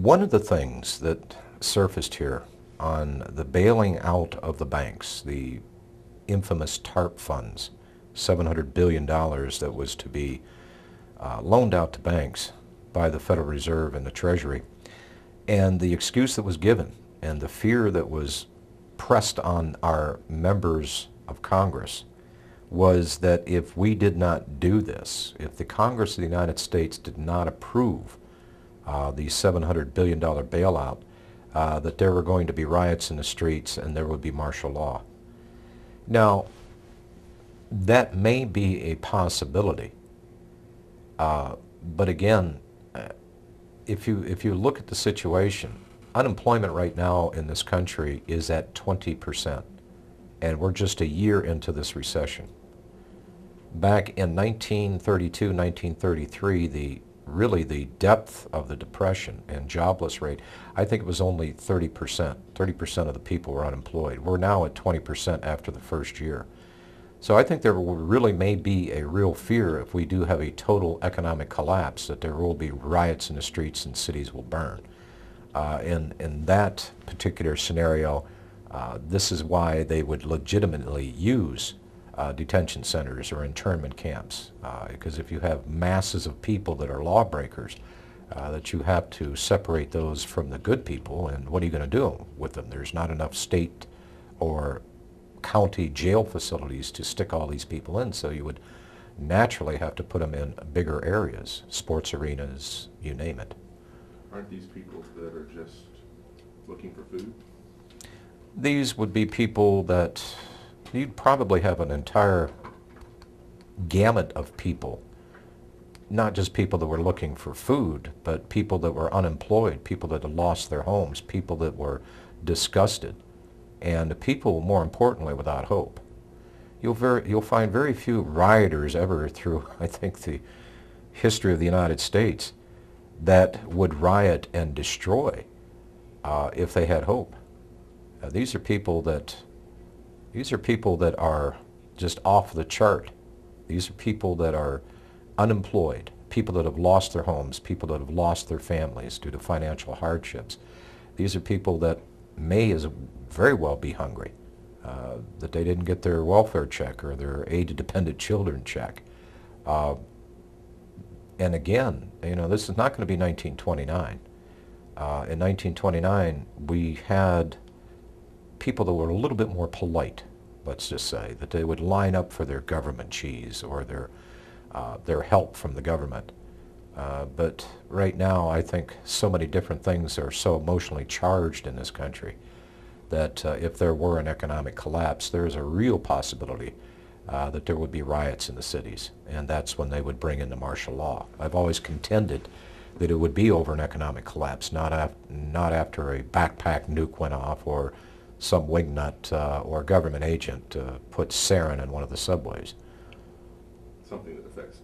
One of the things that surfaced here on the bailing out of the banks, the infamous TARP funds, $700 billion that was to be loaned out to banks by the Federal Reserve and the Treasury, and the excuse that was given and the fear that was pressed on our members of Congress was that if we did not do this, if the Congress of the United States did not approve the $700 billion bailout, that there were going to be riots in the streets and there would be martial law. Now, that may be a possibility, but again, if you look at the situation, unemployment right now in this country is at 20%, and we're just a year into this recession. Back in 1932, 1933, really the depth of the depression and jobless rate, I think it was only 30%. 30% of the people were unemployed. We're now at 20% after the first year. So I think there really may be a real fear if we do have a total economic collapse that there will be riots in the streets and cities will burn. In that particular scenario, this is why they would legitimately use detention centers or internment camps, because if you have masses of people that are lawbreakers, that you have to separate those from the good people, and what are you going to do with them? There's not enough state or county jail facilities to stick all these people in, so you would naturally have to put them in bigger areas, sports arenas, you name it. Aren't these people that are just looking for food? These would be people that you'd probably have an entire gamut of people, not just people that were looking for food, but people that were unemployed, people that had lost their homes, people that were disgusted, and people, more importantly, without hope. You'll find very few rioters ever through, I think, the history of the United States that would riot and destroy if they had hope. These are people that are just off the chart. These are people that are unemployed, people that have lost their homes, people that have lost their families due to financial hardships. These are people that may as very well be hungry, that they didn't get their welfare check or their aid-dependent children check. And again, this is not going to be 1929. In 1929, we had people that were a little bit more polite, let's just say, that they would line up for their government cheese or their help from the government. But right now, I think so many different things are so emotionally charged in this country that if there were an economic collapse, there is a real possibility that there would be riots in the cities, and that's when they would bring in the martial law. I've always contended that it would be over an economic collapse, not after a backpack nuke went off or some wingnut or government agent put sarin in one of the subways. Something that affects